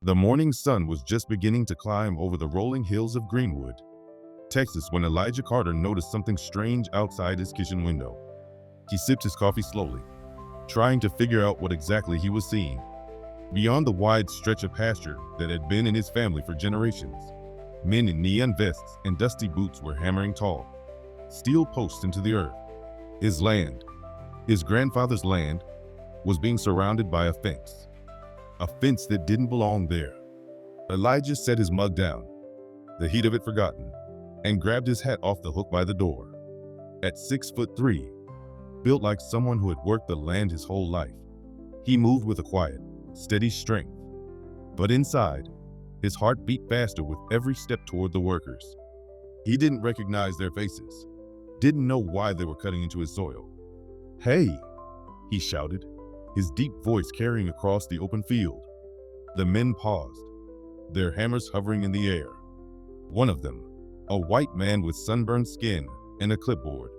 The morning sun was just beginning to climb over the rolling hills of Greenwood, Texas, when Elijah Carter noticed something strange outside his kitchen window. He sipped his coffee slowly, trying to figure out what exactly he was seeing. Beyond the wide stretch of pasture that had been in his family for generations, men in neon vests and dusty boots were hammering tall, steel posts into the earth. His land, his grandfather's land, was being surrounded by a fence that didn't belong there. Elijah set his mug down, the heat of it forgotten, and grabbed his hat off the hook by the door. At 6'3", built like someone who had worked the land his whole life, he moved with a quiet, steady strength. But inside, his heart beat faster with every step toward the workers. He didn't recognize their faces, didn't know why they were cutting into his soil. "Hey!" he shouted, his deep voice carrying across the open field. The men paused, their hammers hovering in the air. One of them, a white man with sunburned skin and a clipboard,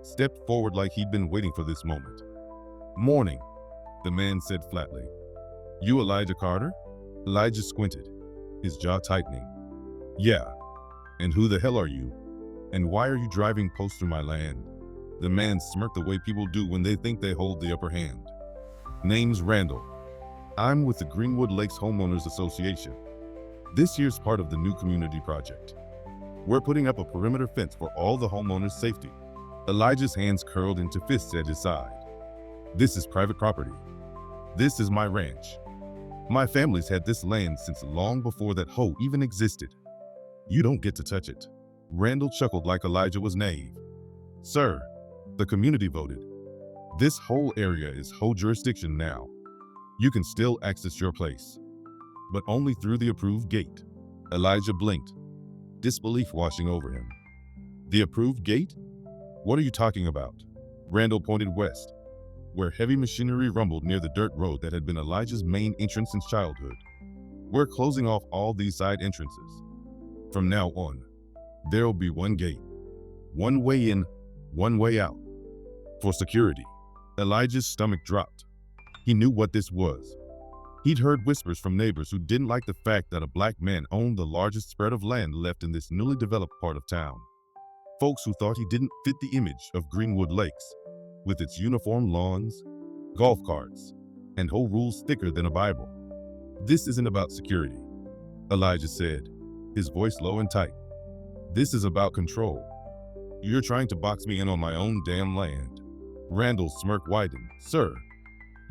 stepped forward like he'd been waiting for this moment. "Morning," the man said flatly. "You Elijah Carter?" Elijah squinted, his jaw tightening. "Yeah. And who the hell are you? And why are you driving posts through my land?" The man smirked the way people do when they think they hold the upper hand. "Name's Randall. I'm with the Greenwood Lakes Homeowners Association. This year's part of the new community project. We're putting up a perimeter fence for all the homeowners' safety." Elijah's hands curled into fists at his side. "This is private property. This is my ranch. My family's had this land since long before that hoe even existed. You don't get to touch it." Randall chuckled like Elijah was naive. "Sir, the community voted. This whole area is hoe jurisdiction now. You can still access your place, but only through the approved gate." Elijah blinked, disbelief washing over him. "The approved gate? What are you talking about?" Randall pointed west, where heavy machinery rumbled near the dirt road that had been Elijah's main entrance since childhood. "We're closing off all these side entrances. From now on, there'll be one gate. One way in, one way out. For security." Elijah's stomach dropped. He knew what this was. He'd heard whispers from neighbors who didn't like the fact that a black man owned the largest spread of land left in this newly developed part of town. Folks who thought he didn't fit the image of Greenwood Lakes, with its uniform lawns, golf carts, and whole rules thicker than a Bible. "This isn't about security," Elijah said, his voice low and tight. "This is about control. You're trying to box me in on my own damn land." Randall's smirk widened. "Sir,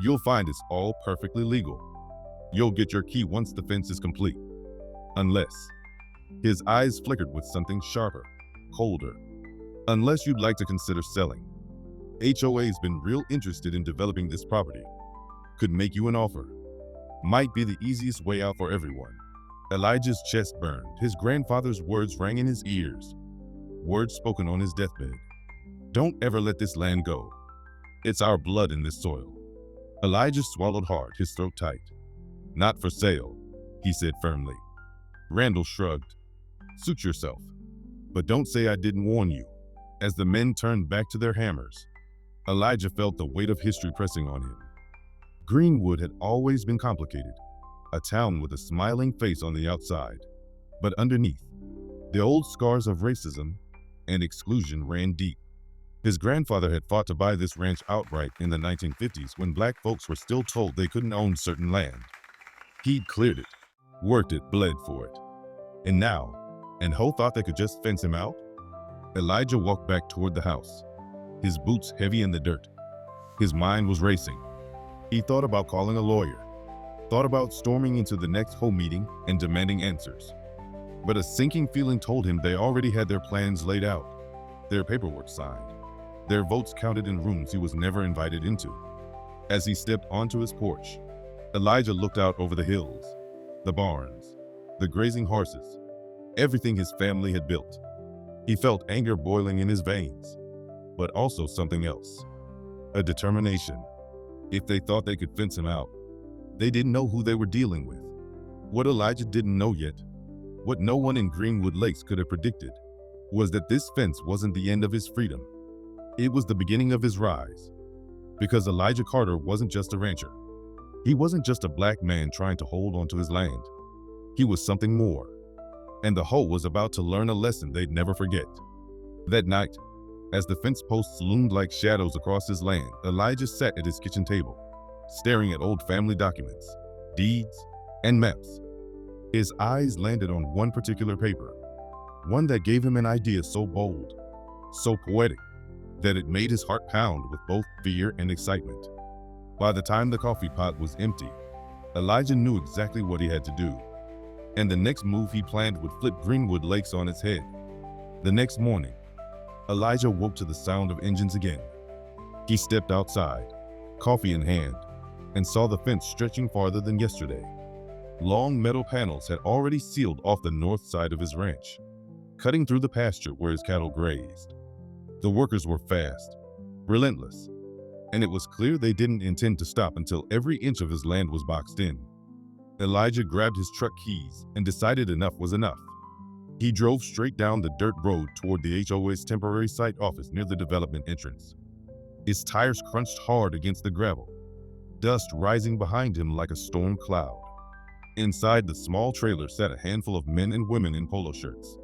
you'll find it's all perfectly legal. You'll get your key once the fence is complete. Unless..." His eyes flickered with something sharper, colder. "Unless you'd like to consider selling. HOA's been real interested in developing this property. Could make you an offer. Might be the easiest way out for everyone." Elijah's chest burned. His grandfather's words rang in his ears, words spoken on his deathbed. "Don't ever let this land go. It's our blood in this soil." Elijah swallowed hard, his throat tight. "Not for sale," he said firmly. Randall shrugged. "Suit yourself. But don't say I didn't warn you." As the men turned back to their hammers, Elijah felt the weight of history pressing on him. Greenwood had always been complicated, a town with a smiling face on the outside. But underneath, the old scars of racism and exclusion ran deep. His grandfather had fought to buy this ranch outright in the 1950s when black folks were still told they couldn't own certain land. He'd cleared it, worked it, bled for it. And now, Ho thought they could just fence him out? Elijah walked back toward the house, his boots heavy in the dirt. His mind was racing. He thought about calling a lawyer, thought about storming into the next home meeting and demanding answers. But a sinking feeling told him they already had their plans laid out, their paperwork signed, their votes counted in rooms he was never invited into. As he stepped onto his porch, Elijah looked out over the hills, the barns, the grazing horses, everything his family had built. He felt anger boiling in his veins, but also something else, a determination. If they thought they could fence him out, they didn't know who they were dealing with. What Elijah didn't know yet, what no one in Greenwood Lakes could have predicted, was that this fence wasn't the end of his freedom. It was the beginning of his rise. Because Elijah Carter wasn't just a rancher. He wasn't just a black man trying to hold onto his land. He was something more, and the hoe was about to learn a lesson they'd never forget. That night, as the fence posts loomed like shadows across his land, Elijah sat at his kitchen table, staring at old family documents, deeds, and maps. His eyes landed on one particular paper, one that gave him an idea so bold, so poetic, that it made his heart pound with both fear and excitement. By the time the coffee pot was empty, Elijah knew exactly what he had to do, and the next move he planned would flip Greenwood Lakes on its head. The next morning, Elijah woke to the sound of engines again. He stepped outside, coffee in hand, and saw the fence stretching farther than yesterday. Long metal panels had already sealed off the north side of his ranch, cutting through the pasture where his cattle grazed. The workers were fast, relentless, and it was clear they didn't intend to stop until every inch of his land was boxed in. Elijah grabbed his truck keys and decided enough was enough. He drove straight down the dirt road toward the HOA's temporary site office near the development entrance. His tires crunched hard against the gravel, dust rising behind him like a storm cloud. Inside the small trailer sat a handful of men and women in polo shirts,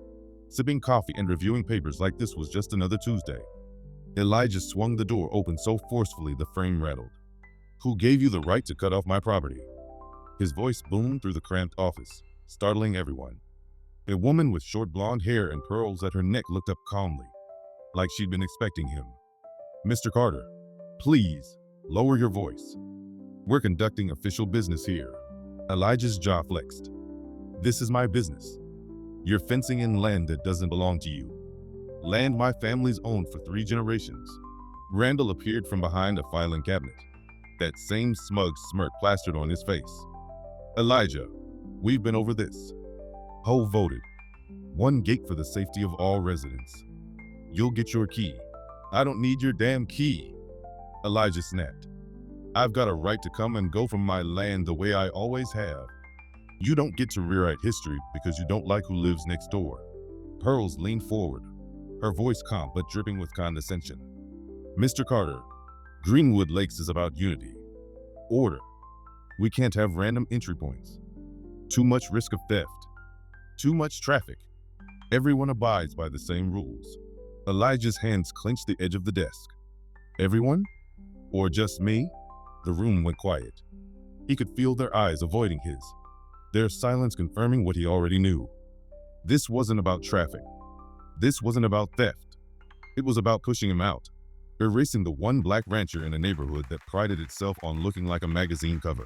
sipping coffee and reviewing papers like this was just another Tuesday. Elijah swung the door open so forcefully the frame rattled. "Who gave you the right to cut off my property?" His voice boomed through the cramped office, startling everyone. A woman with short blonde hair and pearls at her neck looked up calmly, like she'd been expecting him. "Mr. Carter, please, lower your voice. We're conducting official business here." Elijah's jaw flexed. "This is my business. You're fencing in land that doesn't belong to you. Land my family's owned for 3 generations." Randall appeared from behind a filing cabinet, that same smug smirk plastered on his face. "Elijah, we've been over this. Ho voted. 1 gate for the safety of all residents. You'll get your key." "I don't need your damn key," Elijah snapped. "I've got a right to come and go from my land the way I always have. You don't get to rewrite history because you don't like who lives next door." Pearls leaned forward, her voice calm but dripping with condescension. "Mr. Carter, Greenwood Lakes is about unity, order. We can't have random entry points. Too much risk of theft. Too much traffic. Everyone abides by the same rules." Elijah's hands clenched the edge of the desk. "Everyone? Or just me?" The room went quiet. He could feel their eyes avoiding his, their silence confirming what he already knew. This wasn't about traffic. This wasn't about theft. It was about pushing him out, erasing the one black rancher in a neighborhood that prided itself on looking like a magazine cover.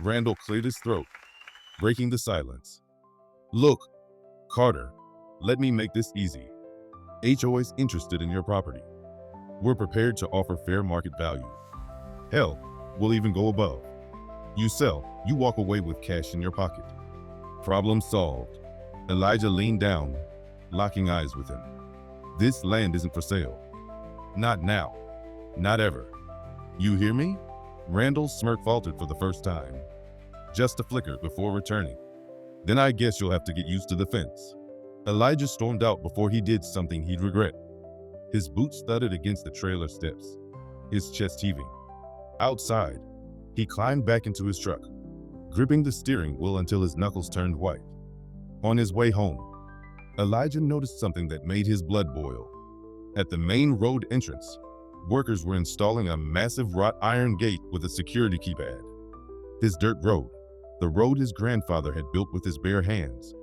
Randall cleared his throat, breaking the silence. "Look, Carter, let me make this easy. HOA's interested in your property. We're prepared to offer fair market value. Hell, we'll even go above. You sell, you walk away with cash in your pocket." Problem solved. Elijah leaned down, locking eyes with him. "This land isn't for sale. Not now. Not ever. You hear me?" Randall's smirk faltered for the first time, just a flicker before returning. "Then I guess you'll have to get used to the fence." Elijah stormed out before he did something he'd regret. His boots thudded against the trailer steps, his chest heaving. Outside, he climbed back into his truck, gripping the steering wheel until his knuckles turned white. On his way home, Elijah noticed something that made his blood boil. At the main road entrance, workers were installing a massive wrought iron gate with a security keypad. His dirt road, the road his grandfather had built with his bare hands,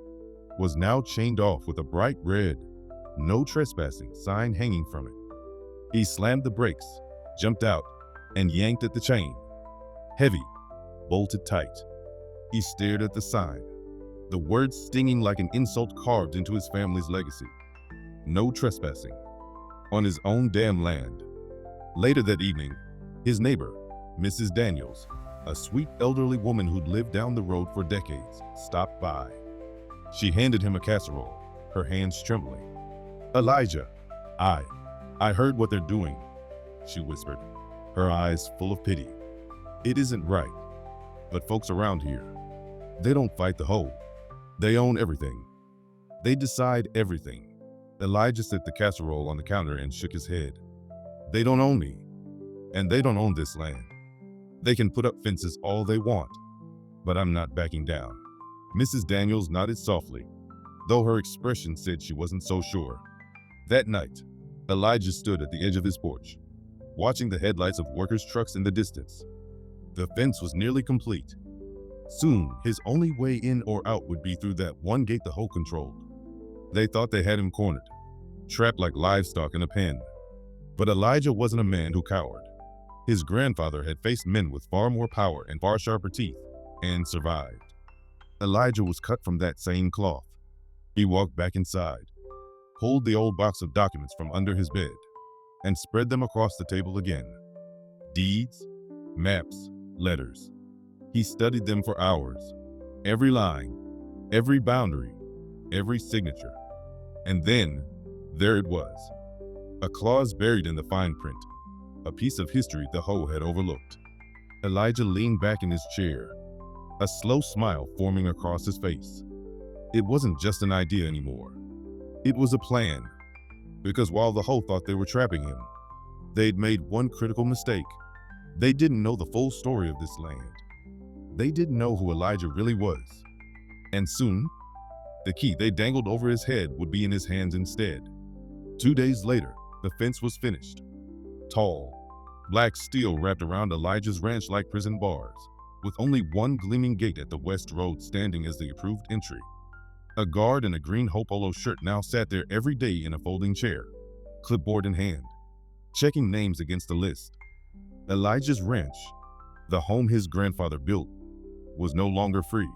was now chained off with a bright red, "No trespassing" sign hanging from it. He slammed the brakes, jumped out, and yanked at the chain. Heavy, bolted tight. He stared at the sign, the words stinging like an insult carved into his family's legacy. No trespassing. On his own damn land. Later that evening, his neighbor, Mrs. Daniels, a sweet elderly woman who'd lived down the road for decades, stopped by. She handed him a casserole, her hands trembling. "Elijah, I heard what they're doing," she whispered, her eyes full of pity. "It isn't right. But folks around here, they don't fight the hoe. They own everything. They decide everything." Elijah set the casserole on the counter and shook his head. "They don't own me, and they don't own this land. They can put up fences all they want, but I'm not backing down." Mrs. Daniels nodded softly, though her expression said she wasn't so sure. That night, Elijah stood at the edge of his porch, watching the headlights of workers' trucks in the distance. The fence was nearly complete. Soon, his only way in or out would be through that one gate the Hoe controlled. They thought they had him cornered, trapped like livestock in a pen. But Elijah wasn't a man who cowered. His grandfather had faced men with far more power and far sharper teeth, and survived. Elijah was cut from that same cloth. He walked back inside, pulled the old box of documents from under his bed, and spread them across the table again. Deeds, maps, letters. He studied them for hours. Every line, every boundary, every signature. And then, there it was. A clause buried in the fine print. A piece of history the Hoe had overlooked. Elijah leaned back in his chair, a slow smile forming across his face. It wasn't just an idea anymore. It was a plan. Because while the Hoe thought they were trapping him, they'd made one critical mistake. They didn't know the full story of this land. They didn't know who Elijah really was. And soon, the key they dangled over his head would be in his hands instead. 2 days later, the fence was finished. Tall, black steel wrapped around Elijah's ranch like prison bars, with only one gleaming gate at the west road standing as the approved entry. A guard in a green Hoe polo shirt now sat there every day in a folding chair, clipboard in hand, checking names against the list. Elijah's ranch, the home his grandfather built, was no longer free.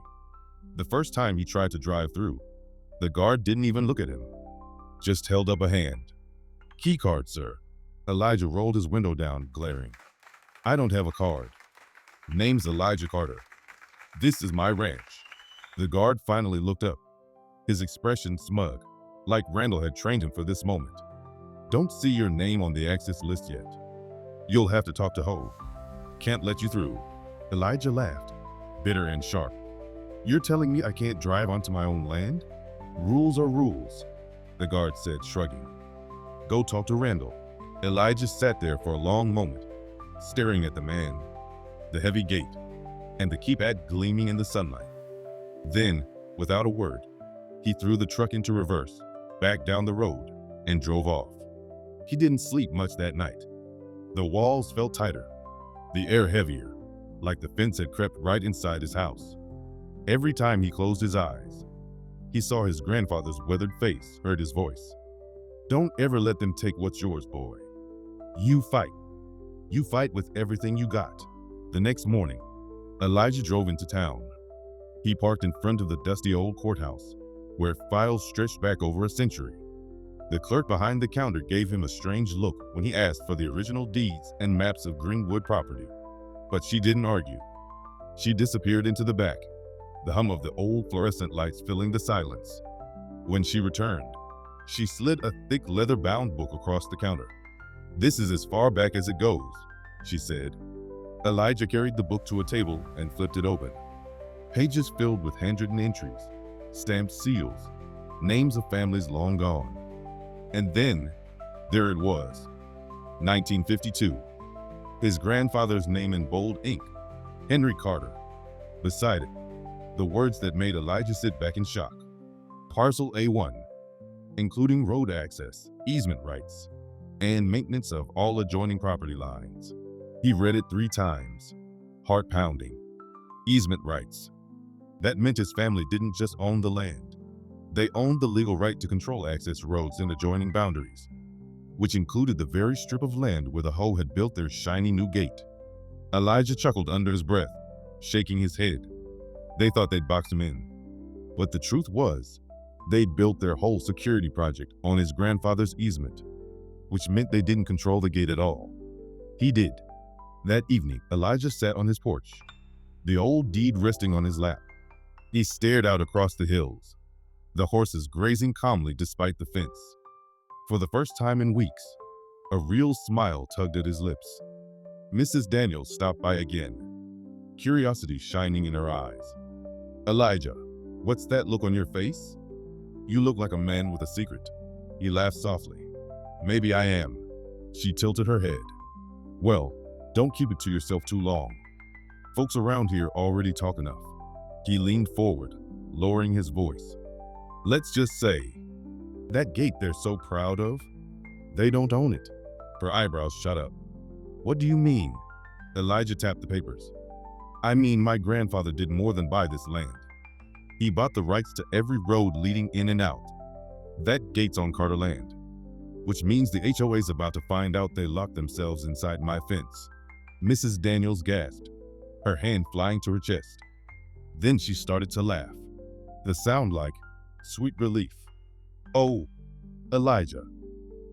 The first time he tried to drive through, the guard didn't even look at him, just held up a hand. "Key card, sir." Elijah rolled his window down, glaring. "I don't have a card. Name's Elijah Carter. This is my ranch." The guard finally looked up, his expression smug, like Randall had trained him for this moment. "Don't see your name on the access list yet. You'll have to talk to Hoe. Can't let you through." Elijah laughed, bitter and sharp. "You're telling me I can't drive onto my own land? Rules are rules," the guard said, shrugging. "Go talk to Randall." Elijah sat there for a long moment, staring at the man, the heavy gate, and the keypad gleaming in the sunlight. Then, without a word, he threw the truck into reverse, back down the road, and drove off. He didn't sleep much that night. The walls felt tighter, the air heavier, like the fence had crept right inside his house. Every time he closed his eyes, he saw his grandfather's weathered face, heard his voice. "Don't ever let them take what's yours, boy. You fight. You fight with everything you got." The next morning, Elijah drove into town. He parked in front of the dusty old courthouse, where files stretched back over a century. The clerk behind the counter gave him a strange look when he asked for the original deeds and maps of Greenwood property. But she didn't argue. She disappeared into the back, the hum of the old fluorescent lights filling the silence. When she returned, she slid a thick leather-bound book across the counter. "This is as far back as it goes," she said. Elijah carried the book to a table and flipped it open. Pages filled with handwritten entries, stamped seals, names of families long gone. And then, there it was, 1952. His grandfather's name in bold ink, Henry Carter. Beside it, the words that made Elijah sit back in shock. Parcel A1, including road access, easement rights, and maintenance of all adjoining property lines. He read it 3 times, heart pounding. Easement rights. That meant his family didn't just own the land. They owned the legal right to control access roads and adjoining boundaries, which included the very strip of land where the Hoe had built their shiny new gate. Elijah chuckled under his breath, shaking his head. They thought they'd box him in. But the truth was, they'd built their whole security project on his grandfather's easement, which meant they didn't control the gate at all. He did. That evening, Elijah sat on his porch, the old deed resting on his lap. He stared out across the hills, the horses grazing calmly despite the fence. For the first time in weeks, a real smile tugged at his lips. Mrs. Daniels stopped by again, curiosity shining in her eyes. "Elijah, what's that look on your face? You look like a man with a secret." He laughed softly. "Maybe I am." She tilted her head. "Well, don't keep it to yourself too long. Folks around here already talk enough." He leaned forward, lowering his voice. "Let's just say, that gate they're so proud of, they don't own it." Her eyebrows shot up. "What do you mean?" Elijah tapped the papers. "I mean, my grandfather did more than buy this land. He bought the rights to every road leading in and out. That gate's on Carter land, which means the HOA's about to find out they locked themselves inside my fence." Mrs. Daniels gasped, her hand flying to her chest. Then she started to laugh, the sound like sweet relief. "Oh, Elijah,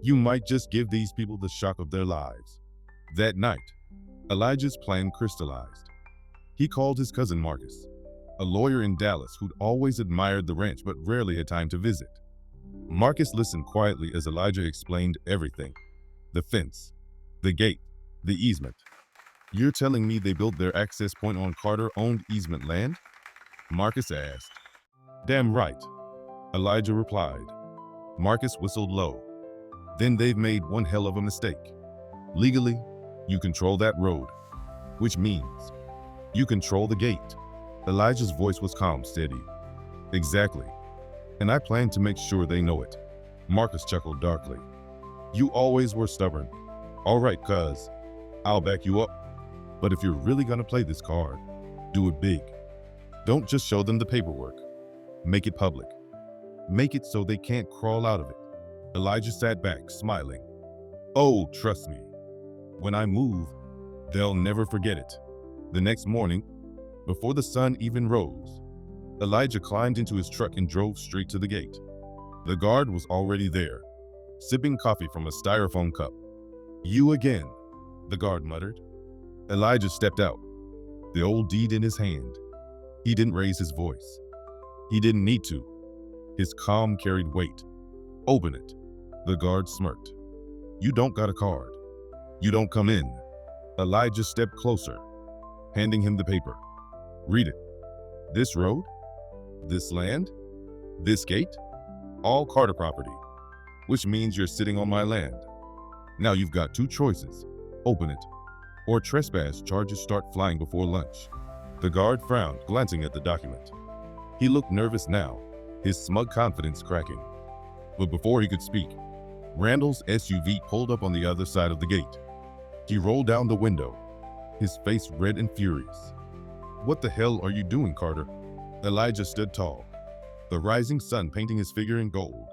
you might just give these people the shock of their lives." That night, Elijah's plan crystallized. He called his cousin Marcus, a lawyer in Dallas who'd always admired the ranch but rarely had time to visit. Marcus listened quietly as Elijah explained everything: the fence, the gate, the easement. "You're telling me they built their access point on Carter-owned easement land?" Marcus asked. "Damn right," Elijah replied. Marcus whistled low. "Then they've made one hell of a mistake. Legally, you control that road, which means you control the gate." Elijah's voice was calm, steady. "Exactly. And I plan to make sure they know it." Marcus chuckled darkly. "You always were stubborn. All right, cuz, I'll back you up. But if you're really gonna play this card, do it big. Don't just show them the paperwork. Make it public. Make it so they can't crawl out of it." Elijah sat back, smiling. "Oh, trust me. When I move, they'll never forget it." The next morning, before the sun even rose, Elijah climbed into his truck and drove straight to the gate. The guard was already there, sipping coffee from a styrofoam cup. "You again," the guard muttered. Elijah stepped out, the old deed in his hand. He didn't raise his voice. He didn't need to. His calm carried weight. "Open it." The guard smirked. "You don't got a card. You don't come in." Elijah stepped closer, handing him the paper. "Read it. This road? This land? This gate? All Carter property, which means you're sitting on my land. Now you've got two choices. Open it, or trespass charges start flying before lunch." The guard frowned, glancing at the document. He looked nervous now, his smug confidence cracking. But before he could speak, Randall's SUV pulled up on the other side of the gate. He rolled down the window, his face red and furious. "What the hell are you doing, Carter?" Elijah stood tall, the rising sun painting his figure in gold.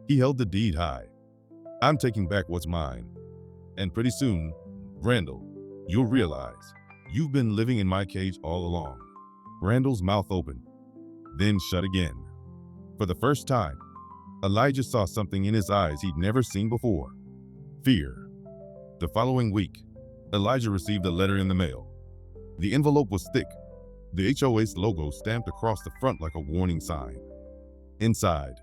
He held the deed high. "I'm taking back what's mine. And pretty soon, Randall, you'll realize you've been living in my cage all along." Randall's mouth opened, then shut again. For the first time, Elijah saw something in his eyes he'd never seen before: fear. The following week, Elijah received a letter in the mail. The envelope was thick, the HOA's logo stamped across the front like a warning sign. Inside,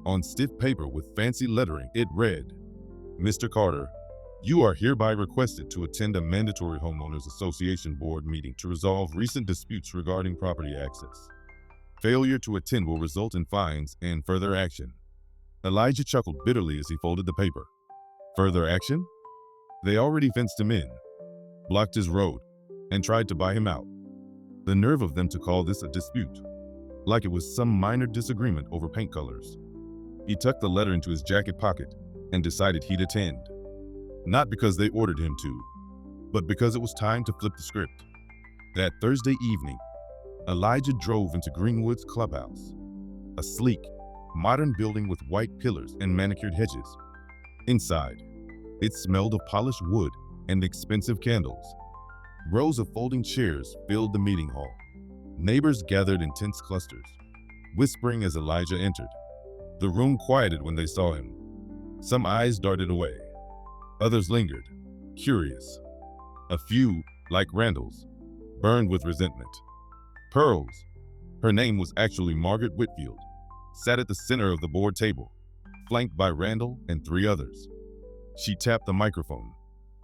on stiff paper with fancy lettering, it read, "Mr. Carter, you are hereby requested to attend a mandatory homeowners association board meeting to resolve recent disputes regarding property access. Failure to attend will result in fines and further action." Elijah chuckled bitterly as he folded the paper. Further action? They already fenced him in, blocked his road, and tried to buy him out. The nerve of them to call this a dispute, like it was some minor disagreement over paint colors. He tucked the letter into his jacket pocket and decided he'd attend. Not because they ordered him to, but because it was time to flip the script. That Thursday evening, Elijah drove into Greenwood's clubhouse, a sleek, modern building with white pillars and manicured hedges. Inside, it smelled of polished wood and expensive candles. Rows of folding chairs filled the meeting hall. Neighbors gathered in tense clusters, whispering as Elijah entered. The room quieted when they saw him. Some eyes darted away. Others lingered, curious. A few, like Randall's, burned with resentment. Pearls, her name was actually Margaret Whitfield, sat at the center of the board table, flanked by Randall and 3 others. She tapped the microphone,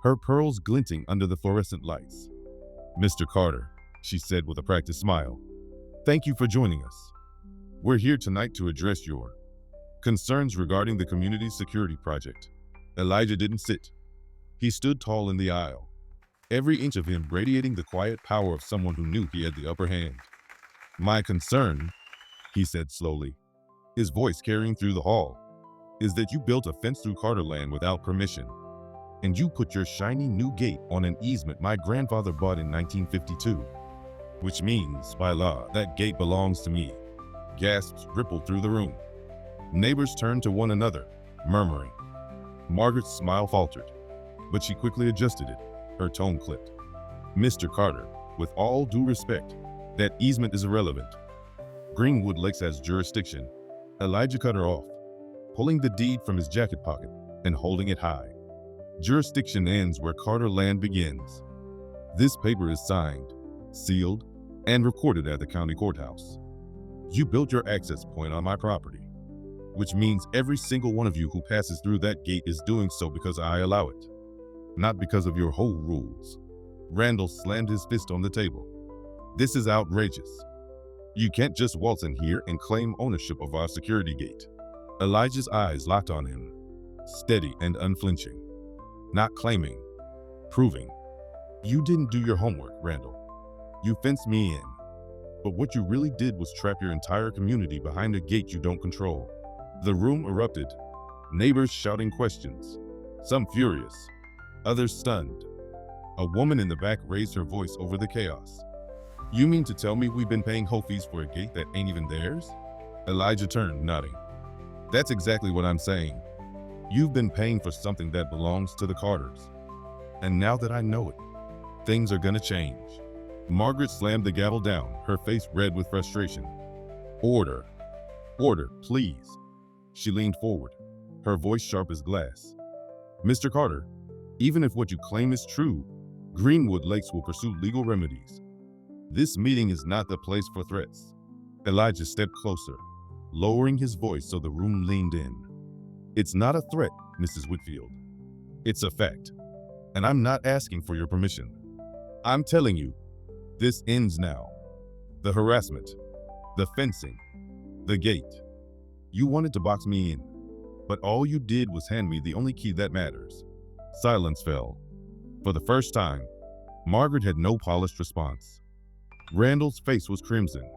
her pearls glinting under the fluorescent lights. "Mr. Carter," she said with a practiced smile, "thank you for joining us. We're here tonight to address your concerns regarding the community security project." Elijah didn't sit. He stood tall in the aisle, every inch of him radiating the quiet power of someone who knew he had the upper hand. "My concern," he said slowly, his voice carrying through the hall, is that you built a fence through Carter land without permission. And you put your shiny new gate on an easement my grandfather bought in 1952. Which means, by law, that gate belongs to me. Gasps rippled through the room. Neighbors turned to one another, murmuring. Margaret's smile faltered, but she quickly adjusted it, her tone clipped. Mr. Carter, with all due respect, that easement is irrelevant. Greenwood Lakes has jurisdiction. Elijah cut her off, pulling the deed from his jacket pocket and holding it high. Jurisdiction ends where Carter land begins. This paper is signed, sealed, and recorded at the county courthouse. You built your access point on my property, which means every single one of you who passes through that gate is doing so because I allow it, not because of your whole rules. Randall slammed his fist on the table. This is outrageous. You can't just waltz in here and claim ownership of our security gate. Elijah's eyes locked on him, steady and unflinching. Not claiming, proving. You didn't do your homework, Randall. You fenced me in. But what you really did was trap your entire community behind a gate you don't control. The room erupted, neighbors shouting questions, some furious, others stunned. A woman in the back raised her voice over the chaos. You mean to tell me we've been paying whole fees for a gate that ain't even theirs? Elijah turned, nodding. That's exactly what I'm saying. You've been paying for something that belongs to the Carters. And now that I know it, things are gonna change. Margaret slammed the gavel down, her face red with frustration. Order. Order, please. She leaned forward, her voice sharp as glass. Mr. Carter, even if what you claim is true, Greenwood Lakes will pursue legal remedies. This meeting is not the place for threats. Elijah stepped closer, lowering his voice so the room leaned in. It's not a threat, Mrs. Whitfield. It's a fact. And I'm not asking for your permission. I'm telling you, this ends now. The harassment, the fencing, the gate. You wanted to box me in, but all you did was hand me the only key that matters. Silence fell. For the first time, Margaret had no polished response. Randall's face was crimson,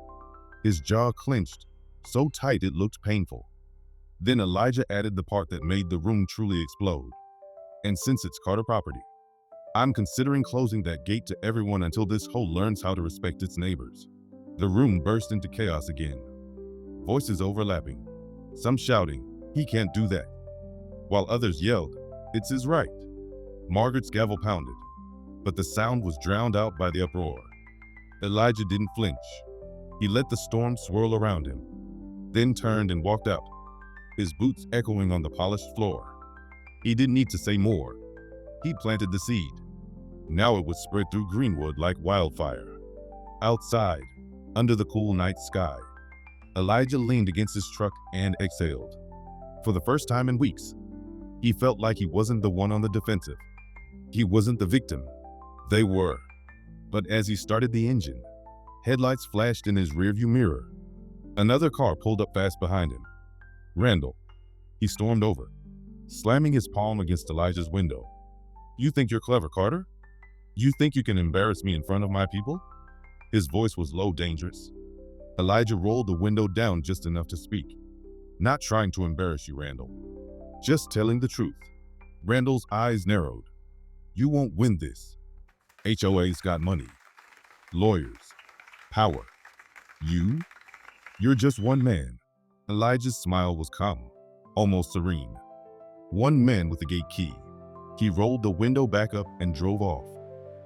his jaw clenched, so tight it looked painful. Then Elijah added the part that made the room truly explode. And since it's Carter property, I'm considering closing that gate to everyone until this hole learns how to respect its neighbors. The room burst into chaos again. Voices overlapping, some shouting, he can't do that, while others yelled, it's his right. Margaret's gavel pounded, but the sound was drowned out by the uproar. Elijah didn't flinch. He let the storm swirl around him, then turned and walked out, his boots echoing on the polished floor. He didn't need to say more. He planted the seed. Now it would spread through Greenwood like wildfire. Outside, under the cool night sky, Elijah leaned against his truck and exhaled. For the first time in weeks, he felt like he wasn't the one on the defensive. He wasn't the victim. They were. But as he started the engine, headlights flashed in his rearview mirror. Another car pulled up fast behind him. Randall. He stormed over, slamming his palm against Elijah's window. You think you're clever, Carter? You think you can embarrass me in front of my people? His voice was low, dangerous. Elijah rolled the window down just enough to speak. Not trying to embarrass you, Randall. Just telling the truth. Randall's eyes narrowed. You won't win this. HOA's got money, lawyers, power. You're just one man. Elijah's smile was calm, almost serene. One man with the gate key. He rolled the window back up and drove off,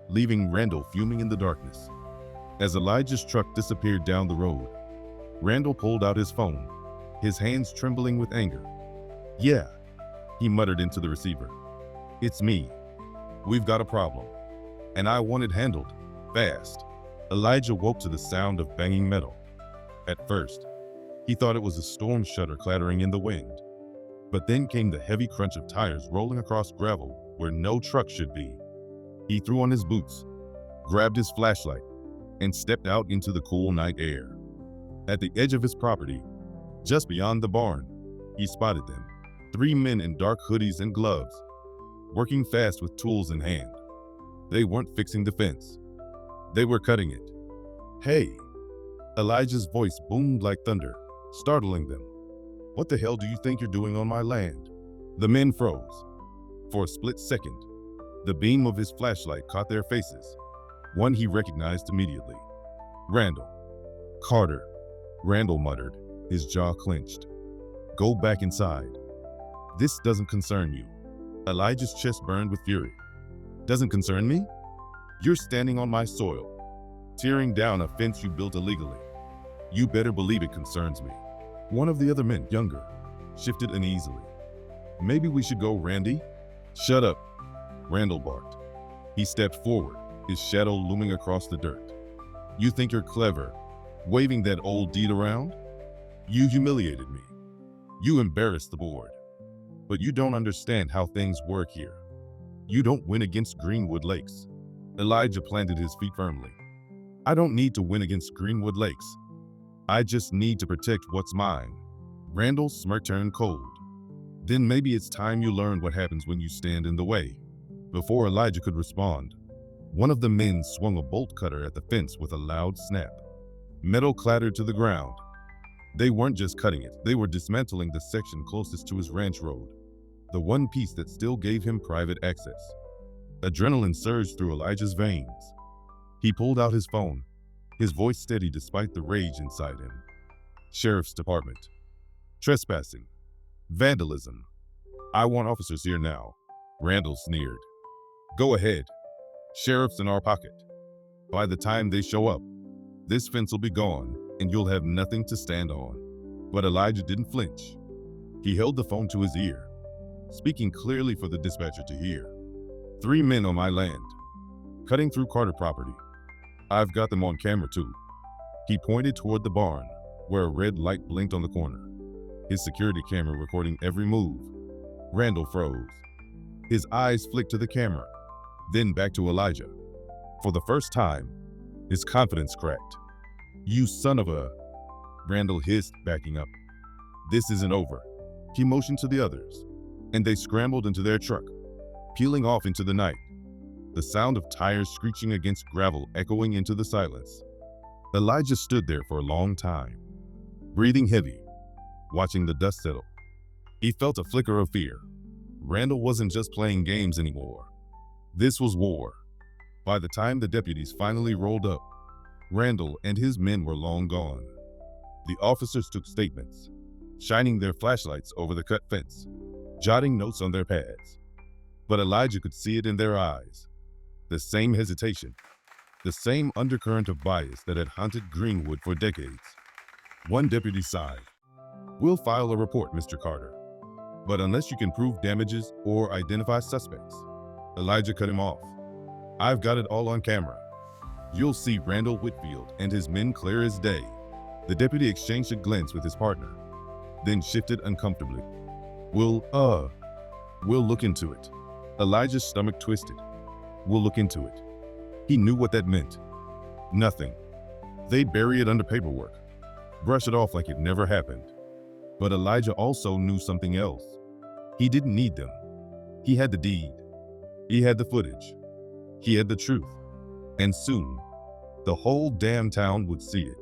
leaving Randall fuming in the darkness. As Elijah's truck disappeared down the road, Randall pulled out his phone, his hands trembling with anger. Yeah, he muttered into the receiver. It's me. We've got a problem, and I want it handled, fast. Elijah woke to the sound of banging metal. At first, he thought it was a storm shutter clattering in the wind. But then came the heavy crunch of tires rolling across gravel where no truck should be. He threw on his boots, grabbed his flashlight, and stepped out into the cool night air. At the edge of his property, just beyond the barn, he spotted them. 3 men in dark hoodies and gloves, working fast with tools in hand. They weren't fixing the fence. They were cutting it. Hey! Elijah's voice boomed like thunder. startling them. "What the hell do you think you're doing on my land?" The men froze. For a split second, the beam of his flashlight caught their faces. One he recognized immediately. "Randall." "Carter," Randall muttered, his jaw clenched. "Go back inside. This doesn't concern you." Elijah's chest burned with fury. "Doesn't concern me? You're standing on my soil, tearing down a fence you built illegally. You better believe it concerns me." One of the other men, younger, shifted uneasily. "Maybe we should go, Randy." "Shut up," Randall barked. He stepped forward, his shadow looming across the dirt. "You think you're clever, waving that old deed around? You humiliated me. You embarrassed the board. But you don't understand how things work here. You don't win against Greenwood Lakes." Elijah planted his feet firmly. "I don't need to win against Greenwood Lakes. I just need to protect what's mine." Randall's smirk turned cold. "Then maybe it's time you learned what happens when you stand in the way." Before Elijah could respond, one of the men swung a bolt cutter at the fence with a loud snap. Metal clattered to the ground. They weren't just cutting it, they were dismantling the section closest to his ranch road, the one piece that still gave him private access. Adrenaline surged through Elijah's veins. He pulled out his phone, his voice steady despite the rage inside him. "Sheriff's Department. Trespassing. Vandalism. I want officers here now." Randall sneered. "Go ahead. Sheriff's in our pocket. By the time they show up, this fence will be gone and you'll have nothing to stand on." But Elijah didn't flinch. He held the phone to his ear, speaking clearly for the dispatcher to hear. "3 men on my land, cutting through Carter property. I've got them on camera too." He pointed toward the barn, where a red light blinked on the corner, his security camera recording every move. Randall froze. His eyes flicked to the camera, then back to Elijah. For the first time, his confidence cracked. "You son of a..." Randall hissed, backing up. "This isn't over." He motioned to the others, and they scrambled into their truck, peeling off into the night, the sound of tires screeching against gravel echoing into the silence. Elijah stood there for a long time, breathing heavy, watching the dust settle. He felt a flicker of fear. Randall wasn't just playing games anymore. This was war. By the time the deputies finally rolled up, Randall and his men were long gone. The officers took statements, shining their flashlights over the cut fence, jotting notes on their pads. But Elijah could see it in their eyes. The same hesitation, the same undercurrent of bias that had haunted Greenwood for decades. One deputy sighed. "We'll file a report, Mr. Carter. But unless you can prove damages or identify suspects." Elijah cut him off. "I've got it all on camera. You'll see Randall Whitfield and his men clear as day." The deputy exchanged a glance with his partner, then shifted uncomfortably. We'll look into it." Elijah's stomach twisted. "We'll look into it." He knew what that meant. Nothing. They'd bury it under paperwork, brush it off like it never happened. But Elijah also knew something else. He didn't need them. He had the deed. He had the footage. He had the truth. And soon, the whole damn town would see it.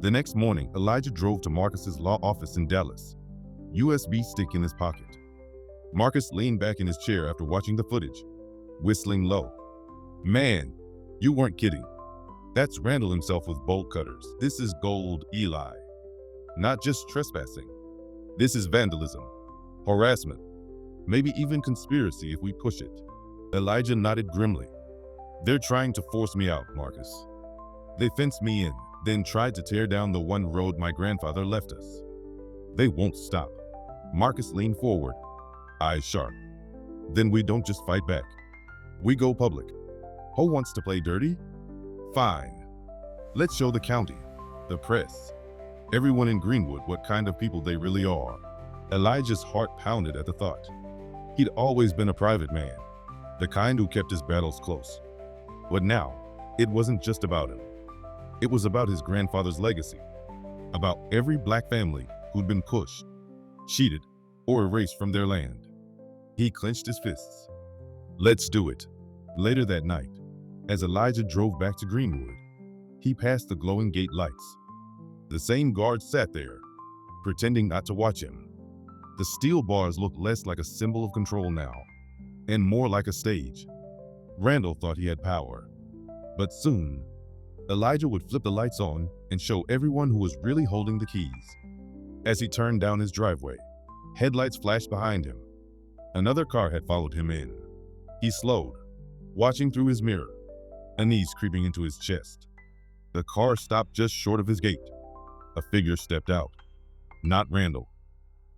The next morning, Elijah drove to Marcus's law office in Dallas, USB stick in his pocket. Marcus leaned back in his chair after watching the footage, whistling low. "Man, you weren't kidding. That's Randall himself with bolt cutters. This is gold, Eli. Not just trespassing. This is vandalism, harassment, maybe even conspiracy if we push it." Elijah nodded grimly. "They're trying to force me out, Marcus. They fenced me in, then tried to tear down the one road my grandfather left us. They won't stop." Marcus leaned forward, eyes sharp. "Then we don't just fight back. We go public. Who wants to play dirty? Fine. Let's show the county, the press, everyone in Greenwood what kind of people they really are." Elijah's heart pounded at the thought. He'd always been a private man, the kind who kept his battles close. But now, it wasn't just about him. It was about his grandfather's legacy, about every black family who'd been pushed, cheated, or erased from their land. He clenched his fists. "Let's do it." Later that night, as Elijah drove back to Greenwood, he passed the glowing gate lights. The same guard sat there, pretending not to watch him. The steel bars looked less like a symbol of control now, and more like a stage. Randall thought he had power. But soon, Elijah would flip the lights on and show everyone who was really holding the keys. As he turned down his driveway, headlights flashed behind him. Another car had followed him in. He slowed, watching through his mirror, unease creeping into his chest. The car stopped just short of his gate. A figure stepped out. Not Randall,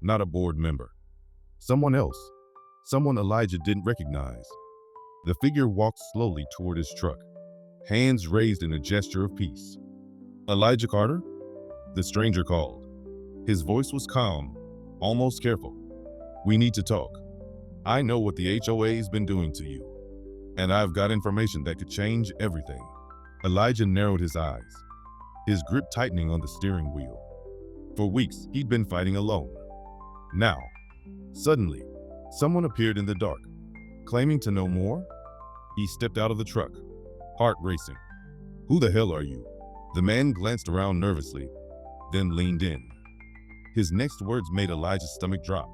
not a board member. Someone else, someone Elijah didn't recognize. The figure walked slowly toward his truck, hands raised in a gesture of peace. "Elijah Carter?" The stranger called. His voice was calm, almost careful. "We need to talk. I know what the HOA's been doing to you, and I've got information that could change everything." Elijah narrowed his eyes, his grip tightening on the steering wheel. For weeks, he'd been fighting alone. Now, suddenly, someone appeared in the dark, claiming to know more. He stepped out of the truck, heart racing. "Who the hell are you?" The man glanced around nervously, then leaned in. His next words made Elijah's stomach drop.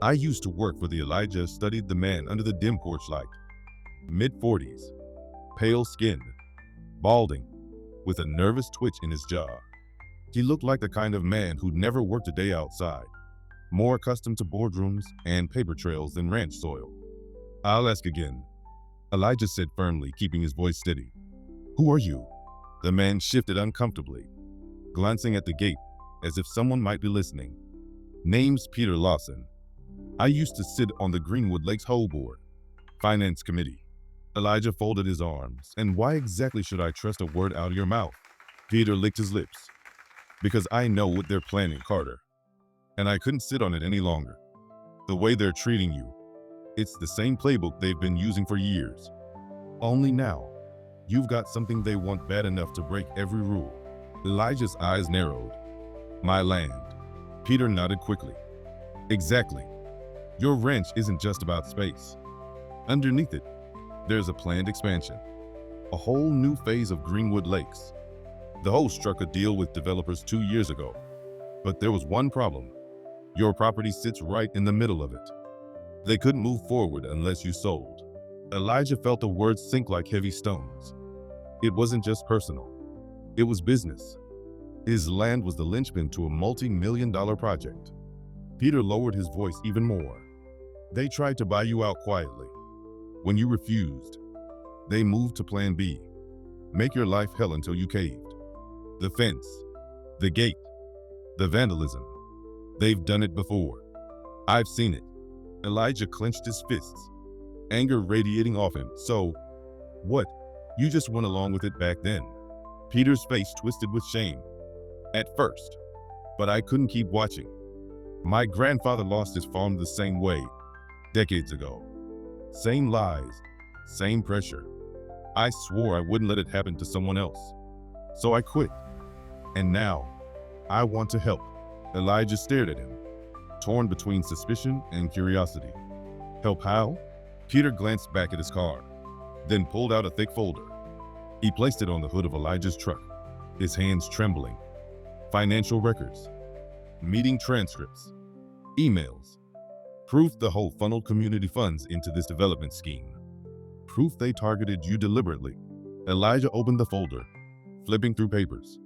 "I used to work for the." Elijah studied the man under the dim porch light. Mid-40s, pale skin, balding, with a nervous twitch in his jaw. He looked like the kind of man who'd never worked a day outside, more accustomed to boardrooms and paper trails than ranch soil. "I'll ask again," Elijah said firmly, keeping his voice steady. "Who are you?" The man shifted uncomfortably, glancing at the gate as if someone might be listening. "Name's Peter Lawson. I used to sit on the Greenwood Lakes Whole Board, Finance Committee." Elijah folded his arms. "And why exactly should I trust a word out of your mouth?" Peter licked his lips. "Because I know what they're planning, Carter. And I couldn't sit on it any longer. The way they're treating you, it's the same playbook they've been using for years. Only now, you've got something they want bad enough to break every rule." Elijah's eyes narrowed. "My land." Peter nodded quickly. "Exactly. Your ranch isn't just about space. Underneath it, there's a planned expansion, a whole new phase of Greenwood Lakes. The host struck a deal with developers 2 years ago, but there was one problem. Your property sits right in the middle of it. They couldn't move forward unless you sold." Elijah felt the words sink like heavy stones. It wasn't just personal. It was business. His land was the linchpin to a multi-million-dollar project. Peter lowered his voice even more. "They tried to buy you out quietly. When you refused, they moved to Plan B. Make your life hell until you caved. The fence, the gate, the vandalism. They've done it before. I've seen it." Elijah clenched his fists, anger radiating off him. "So, what? You just went along with it back then?" Peter's face twisted with shame. "At first, but I couldn't keep watching. My grandfather lost his farm the same way, decades ago. Same lies, same pressure. I swore I wouldn't let it happen to someone else. So I quit. And now, I want to help." Elijah stared at him, torn between suspicion and curiosity. "Help how?" Peter glanced back at his car, then pulled out a thick folder. He placed it on the hood of Elijah's truck, his hands trembling. Financial records, meeting transcripts, emails, proof the whole funneled community funds into this development scheme. Proof they targeted you deliberately. Elijah opened the folder, flipping through papers.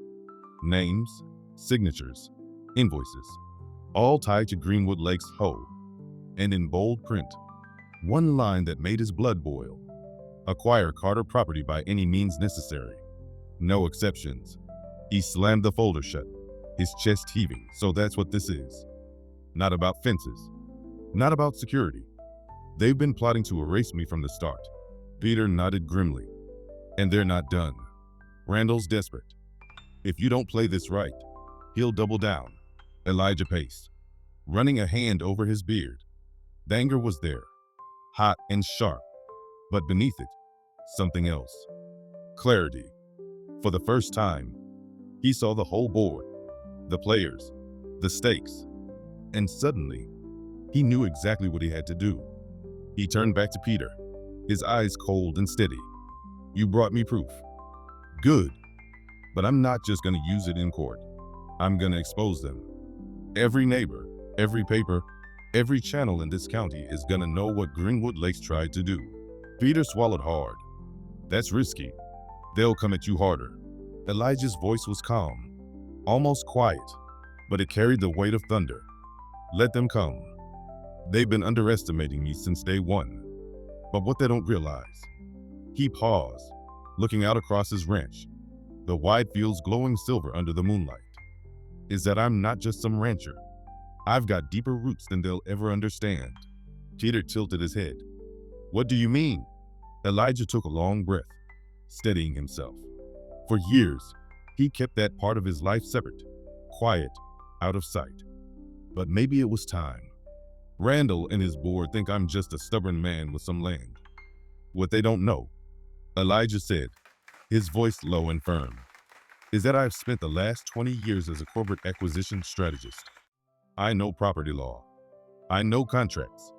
Names, signatures, invoices, all tied to Greenwood Lakes Ho. And in bold print, one line that made his blood boil. "Acquire Carter property by any means necessary. No exceptions." He slammed the folder shut, his chest heaving. "So that's what this is. Not about fences. Not about security. They've been plotting to erase me from the start." Peter nodded grimly. "And they're not done. Randall's desperate. If you don't play this right, he'll double down." Elijah paced, running a hand over his beard. The anger was there, hot and sharp, but beneath it, something else. Clarity. For the first time, he saw the whole board, the players, the stakes, and suddenly, he knew exactly what he had to do. He turned back to Peter, his eyes cold and steady. "You brought me proof. Good. But I'm not just going to use it in court. I'm going to expose them. Every neighbor, every paper, every channel in this county is gonna know what Greenwood Lakes tried to do. Peter swallowed hard. That's risky. They'll come at you harder. Elijah's voice was calm, almost quiet, but it carried the weight of thunder. Let them come. They've been underestimating me since day one. But what they don't realize, he paused, looking out across his ranch, the wide fields glowing silver under the moonlight, is that I'm not just some rancher. I've got deeper roots than they'll ever understand. Peter tilted his head. What do you mean? Elijah took a long breath, steadying himself. For years, he kept that part of his life separate, quiet, out of sight. But maybe it was time. Randall and his board think I'm just a stubborn man with some land. What they don't know, Elijah said, his voice low and firm, is that I've spent the last 20 years as a corporate acquisition strategist. I know property law. I know contracts.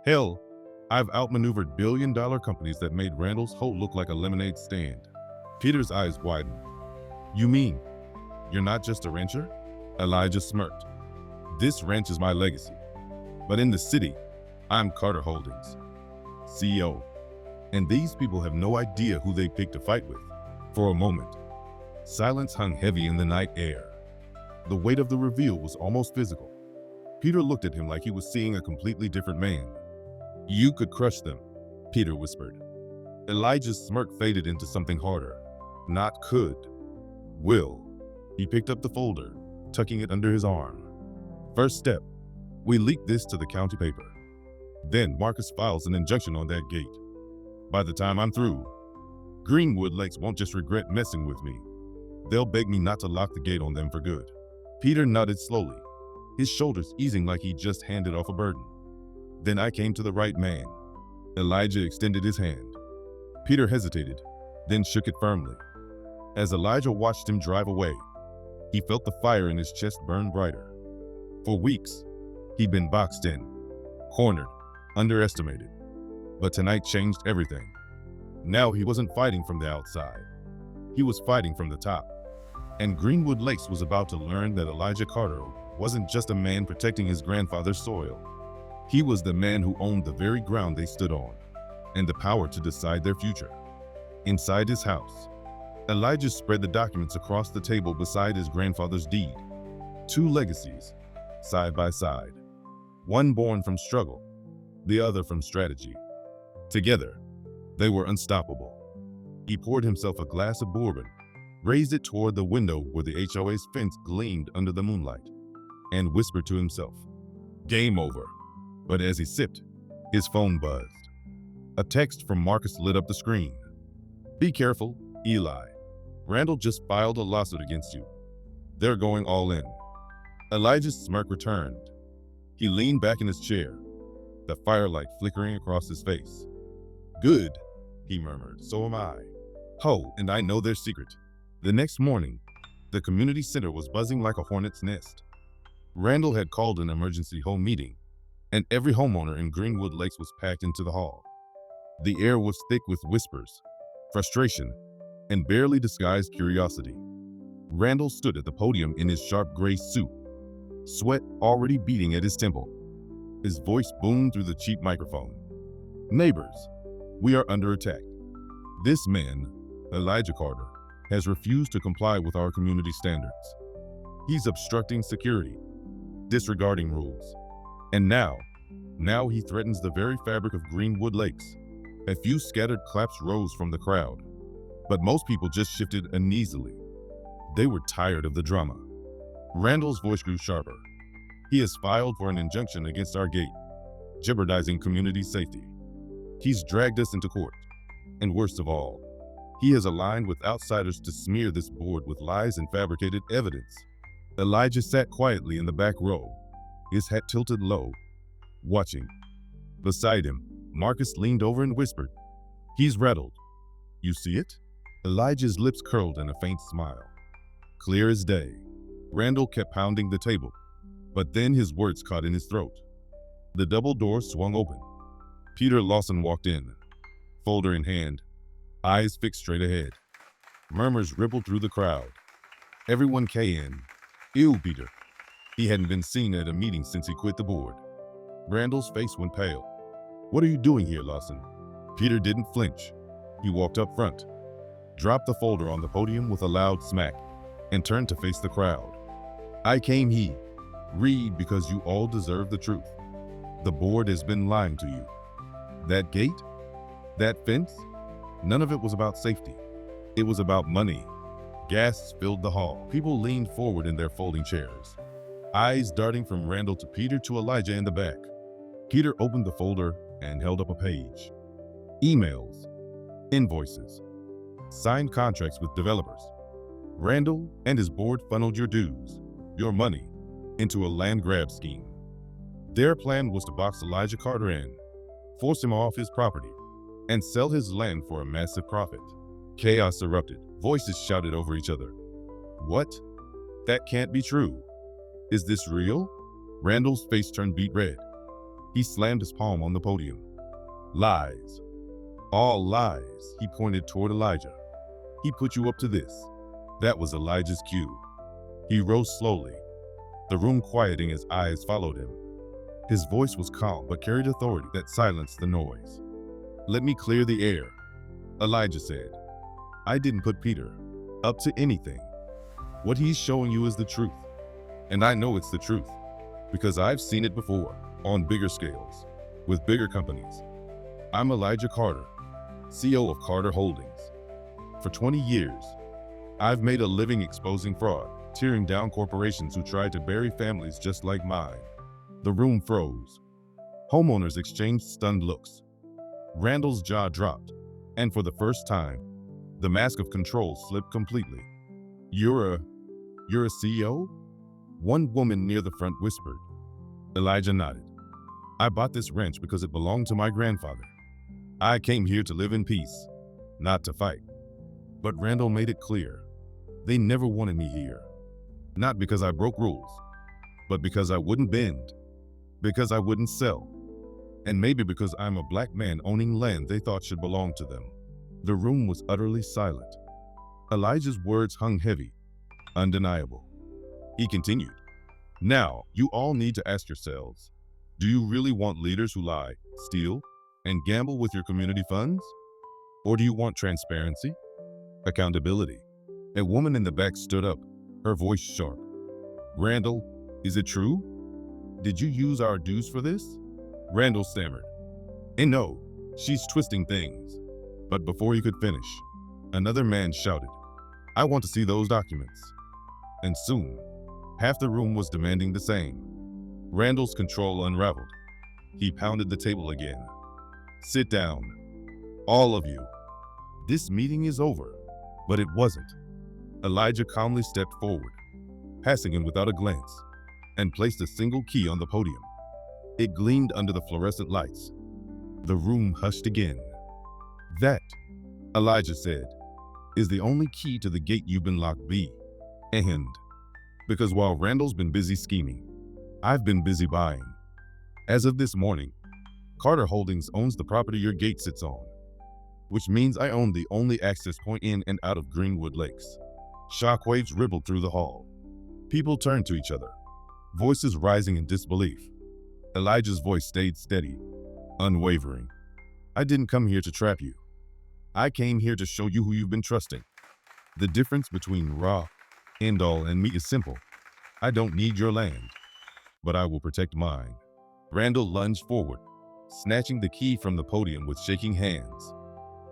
Hell, I've outmaneuvered billion-dollar companies that made Randall's Holt look like a lemonade stand. Peter's eyes widened. You mean, you're not just a rancher? Elijah smirked. This ranch is my legacy. But in the city, I'm Carter Holdings, CEO. And these people have no idea who they picked to fight with. For a moment, silence hung heavy in the night air. The weight of the reveal was almost physical. Peter looked at him like he was seeing a completely different man. You could crush them, Peter whispered. Elijah's smirk faded into something harder. Not could. Will. He picked up the folder, tucking it under his arm. First step, we leak this to the county paper. Then Marcus files an injunction on that gate. By the time I'm through, Greenwood Lakes won't just regret messing with me. They'll beg me not to lock the gate on them for good. Peter nodded slowly, his shoulders easing like he just handed off a burden. Then I came to the right man. Elijah extended his hand. Peter hesitated, then shook it firmly. As Elijah watched him drive away, he felt the fire in his chest burn brighter. For weeks, he'd been boxed in, cornered, underestimated. But tonight changed everything. Now he wasn't fighting from the outside. He was fighting from the top. And Greenwood Lakes was about to learn that Elijah Carter wasn't just a man protecting his grandfather's soil. He was the man who owned the very ground they stood on, and the power to decide their future. Inside his house, Elijah spread the documents across the table beside his grandfather's deed. Two legacies, side by side. One born from struggle, the other from strategy. Together, they were unstoppable. He poured himself a glass of bourbon, raised it toward the window where the HOA's fence gleamed under the moonlight, and whispered to himself, game over. But as he sipped, his phone buzzed. A text from Marcus lit up the screen. Be careful, Eli. Randall just filed a lawsuit against you. They're going all in. Elijah's smirk returned. He leaned back in his chair, the firelight flickering across his face. Good, he murmured, so am I. Ho, and I know their secret. The next morning, the community center was buzzing like a hornet's nest. Randall had called an emergency home meeting, and every homeowner in Greenwood Lakes was packed into the hall. The air was thick with whispers, frustration, and barely disguised curiosity. Randall stood at the podium in his sharp gray suit, sweat already beating at his temple. His voice boomed through the cheap microphone. Neighbors, we are under attack. This man, Elijah Carter, has refused to comply with our community standards. He's obstructing security, disregarding rules. And now he threatens the very fabric of Greenwood Lakes. A few scattered claps rose from the crowd, but most people just shifted uneasily. They were tired of the drama. Randall's voice grew sharper. He has filed for an injunction against our gate, jeopardizing community safety. He's dragged us into court. And worst of all, he has aligned with outsiders to smear this board with lies and fabricated evidence. Elijah sat quietly in the back row, his head tilted low, watching. Beside him, Marcus leaned over and whispered, He's rattled. You see it? Elijah's lips curled in a faint smile. Clear as day. Randall kept pounding the table, but then his words caught in his throat. The double door swung open. Peter Lawson walked in, folder in hand, eyes fixed straight ahead. Murmurs rippled through the crowd. Everyone came in. Ew, Peter. He hadn't been seen at a meeting since he quit the board. Randall's face went pale. "What are you doing here, Lawson?" Peter didn't flinch. He walked up front, dropped the folder on the podium with a loud smack, and turned to face the crowd. "I came here. Read, because you all deserve the truth. The board has been lying to you. That gate? That fence? None of it was about safety. It was about money." Gasps filled the hall. People leaned forward in their folding chairs, eyes darting from Randall to Peter to Elijah in the back. Peter opened the folder and held up a page. Emails, invoices, signed contracts with developers. Randall and his board funneled your dues, your money, into a land grab scheme. Their plan was to box Elijah Carter in, force him off his property, and sell his land for a massive profit. Chaos erupted. Voices shouted over each other. "What? That can't be true. Is this real?" Randall's face turned beet red. He slammed his palm on the podium. "Lies. All lies." He pointed toward Elijah. "He put you up to this." That was Elijah's cue. He rose slowly, the room quieting as eyes followed him. His voice was calm but carried authority that silenced the noise. "Let me clear the air," Elijah said. "I didn't put Peter up to anything. What he's showing you is the truth. And I know it's the truth, because I've seen it before, on bigger scales, with bigger companies. I'm Elijah Carter, CEO of Carter Holdings. For 20 years, I've made a living exposing fraud, tearing down corporations who tried to bury families just like mine." The room froze. Homeowners exchanged stunned looks. Randall's jaw dropped, and for the first time, the mask of control slipped completely. You're a CEO?" One woman near the front whispered. Elijah nodded. "I bought this ranch because it belonged to my grandfather. I came here to live in peace, not to fight." But Randall made it clear. They never wanted me here. Not because I broke rules, but because I wouldn't bend, because I wouldn't sell, and maybe because I'm a black man owning land they thought should belong to them. The room was utterly silent. Elijah's words hung heavy, undeniable. He continued, "Now, you all need to ask yourselves, do you really want leaders who lie, steal, and gamble with your community funds? Or do you want transparency, accountability?" A woman in the back stood up, her voice sharp. "Randall, is it true? Did you use our dues for this?" Randall stammered. "And no, she's twisting things." But before he could finish, another man shouted, "I want to see those documents." And soon, half the room was demanding the same. Randall's control unraveled. He pounded the table again. "Sit down, all of you. This meeting is over." But it wasn't. Elijah calmly stepped forward, passing him without a glance, and placed a single key on the podium. It gleamed under the fluorescent lights. The room hushed again. "That," Elijah said, "is the only key to the gate you've been locked be. And because while Randall's been busy scheming, I've been busy buying. As of this morning, Carter Holdings owns the property your gate sits on, which means I own the only access point in and out of Greenwood Lakes." Shockwaves rippled through the hall. People turned to each other, voices rising in disbelief. Elijah's voice stayed steady, unwavering. "I didn't come here to trap you. I came here to show you who you've been trusting. The difference between Ra, Endall, and me is simple. I don't need your land, but I will protect mine." Randall lunged forward, snatching the key from the podium with shaking hands.